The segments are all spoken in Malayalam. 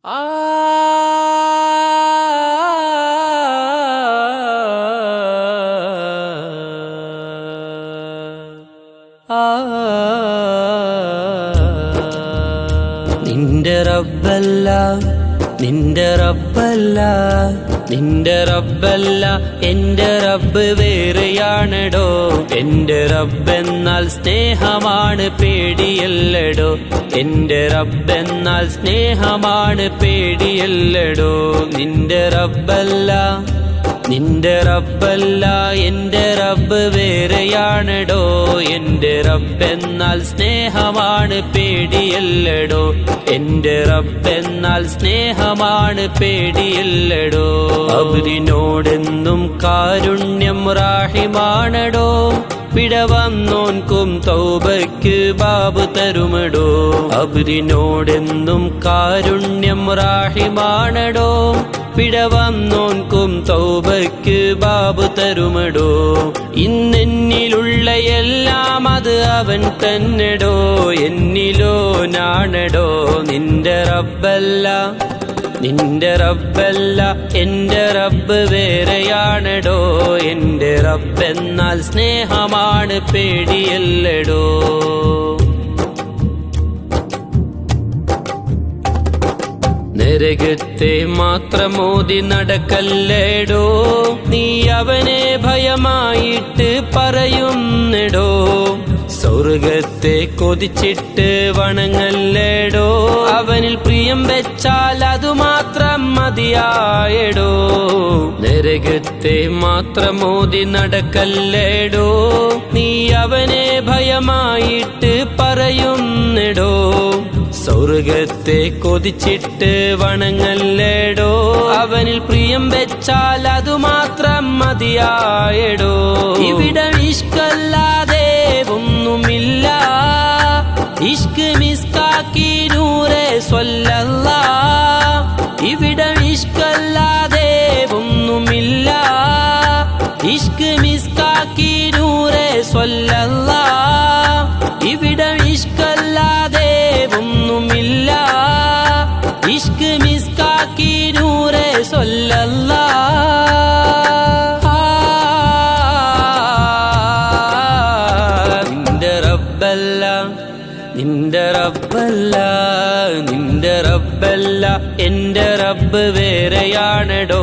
നിന്റെ റബ്ബല്ല നിന്റെ റബ്ബല്ല നിന്റെ റബ്ബല്ല എന്റെ റബ്ബ് വേറെയാണെടോ. എന്റെ റബ്ബെന്നാൽ സ്നേഹമാണ് പേടിയല്ലടോ. എന്റെ റബ്ബെന്നാൽ സ്നേഹമാണ് പേടിയല്ലടോ. നിന്റെ റബ്ബല്ല നിന്റെ റബ്ബല്ല എന്റെ റബ്ബ് വേറെയാണെടോ. എന്റെ റബ്ബെന്നാൽ സ്നേഹമാണ് പേടിയല്ലടോ. എന്റെ റബ്ബെന്നാൽ സ്നേഹമാണ് പേടിയല്ലടോ. അവരിനോടെന്നും കാരുണ്യം റാഹിമാണെടോ. പിഴവന്നോൻക്കും തൗബയ്ക്ക് ബാബ് തരുമടോ. അവരിനോടെന്നും കാരുണ്യം റാഹിമാണെടോ. പിഴവന്നോൻക്കും തൗബയ്ക്ക് ബാബ് തരുമടോ. ഇന്നെന്നിലുള്ള എല്ലാം അത് അവൻ തന്നെടോ. എന്നിലോ നാണെടോ. നിന്റെ റബ്ബല്ല നിന്റെ റബ്ബല്ല എന്റെ റബ്ബ് വേറെയാണെടോ. എന്റെ റബ്ബെന്നാൽ സ്നേഹമാണ് പേടിയല്ലടോ. നരകത്തെ മാത്രമോതി നടക്കല്ലേടോ. നീ അവനെ ഭയമായിട്ട് പറയുന്നെടോ. സ്വർഗത്തെ കൊതിച്ചിട്ട് വണങ്ങല്ലേടോ. അവനിൽ പ്രിയം വെച്ചാൽ അതുമാത്രം മതിയായടോ. നരകത്തെ മാത്രമോതി നടക്കല്ലേടോ. നീ അവനെ ഭയമായിട്ട് പറയുന്നെടോ. സ്വർഗത്തെ കൊതിച്ചിട്ട് വണങ്ങല്ലേടോ. അവനിൽ പ്രിയം വെച്ചാൽ അതുമാത്രം മതിയായടോ. ഇവിടെ ഇഷ്കല്ലാതെ ഒന്നുമില്ല. ഇഷ്ക് മിസ്കാക്കി നൂറെ സ്വല്ലല്ലാ. ഇവിടെ ഇഷ്കല്ലാതെ ഒന്നുമില്ല. ഇഷ്ക് മിസ്കാക്കി നൂറെ സ്വല്ലല്ലാ. ഇവിടെ ഇഷ്കല്ലാതെ ഒന്നുമില്ല. ഇഷ്ക് മിസ്കാക്കി നൂറെ സ്വല്ലല്ലാ. നിന്റെ റബ്ബല്ല നിന്റെ റബ്ബല്ല നിന്റെ റബ്ബല്ല എന്റെ റബ്ബ് വേറെയാണെടോ.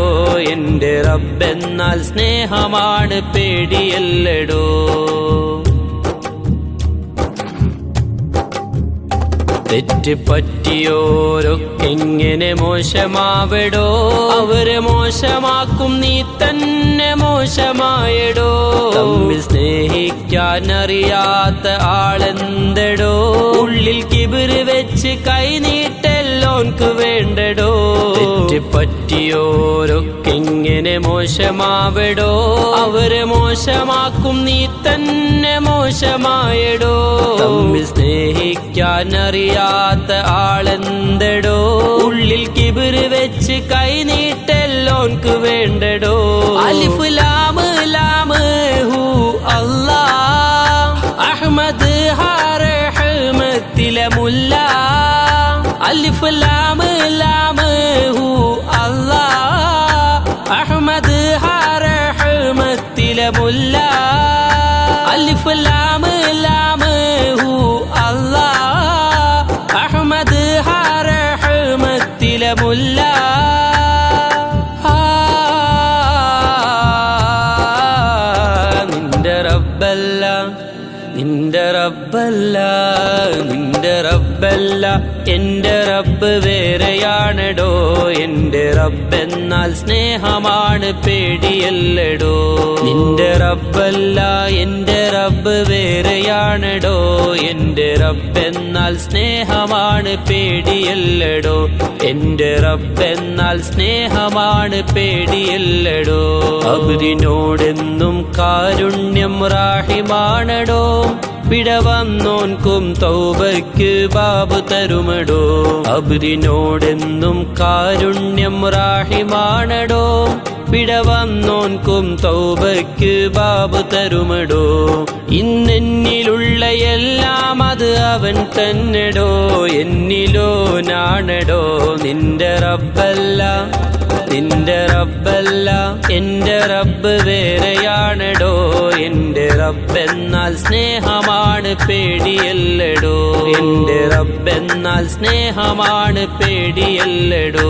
എന്റെ റബ്ബെന്നാൽ സ്നേഹമാണ് പേടിയല്ലടോ. തെറ്റ് പറ്റിയോരൊക്കെങ്ങനെ മോശമാവടോ. അവരെ മോശമാക്കും നീ തന്നെ മോശമായടോ. തമ്മിൽ സ്നേഹിക്കാനറിയാത്ത ആളെന്തടോ. ഉള്ളിൽ കിബിറ് വെച്ച് കൈനീട്ടെല്ലോൻക്ക് വേണ്ടടോ. തെറ്റ് പറ്റിയോരൊക്കെങ്ങനെ മോശമാവടോ. അവരെ മോശമാക്കും നീ തന്നെ മോശമായടോ. തമ്മിൽ സ്നേഹിക്കാനറിയാത്ത ആളെന്തടോ. ഉള്ളിൽ കിബിറ് വെച്ച് കൈനീട്ടെല്ലോൻക്ക് വേണ്ടടോ. അലിഫ് ലാമ് ലാമ് ഹു അല്ലാഹ്. അഹ്മദ് റഹ്മത്തിലെ മുല്ല. അലിഫ് ലാമ് ലാമ് ഹു അല്ലാഹ്. അഹ്മദ് റഹ്മത്തിലെ മുല്ല. അലിഫ് ലാമ് ലാമ് ഹു അല്ലാഹ്. അഹ്മദ് റഹ്മത്തിലെ മുല്ല. നിന്റെ റബ്ബല്ല നിന്റെ റബ്ബല്ല നിന്റെ റബ്ബല്ല എന്റെ റബ്ബ് വേറെയാണെടോ. എന്റെ റബ്ബെന്നാൽ സ്നേഹമാണ് പേടിയല്ലടോ. നിന്റെ റബ്ബല്ല എന്റെ റബ്ബ് വേറെയാണെടോ. എന്റെ റബ്ബെന്നാൽ സ്നേഹമാണ് പേടിയല്ലടോ. എന്റെ റബ്ബെന്നാൽ സ്നേഹമാണ് പേടിയല്ലടോ. അവരിനോടെന്നും കാരുണ്യം റാഹിമാണെടോ. പിഴവന്നോൻക്കും തൗബയ്ക്ക് ബാബ് തരുമടോ. അവരിനോടെന്നും കാരുണ്യം റാഹിമാണെടോ. പിഴവന്നോൻക്കും തൗബയ്ക്ക് ബാബ് തരുമടോ. ഇന്നെന്നിലുള്ള എല്ലാം അത് അവൻ തന്നെടോ എന്നിലോ നാണടോ നിന്റെ റബ്ബല്ല നിന്റെ റബ്ബല്ല എൻ്റെ റബ്ബ് വേറെയാണടോ എൻ്റെ റബ്ബെന്നാൽ സ്നേഹമാണ് പേടിയല്ലടോ എൻ്റെ റബ്ബെന്നാൽ സ്നേഹമാണ് പേടിയല്ലടോ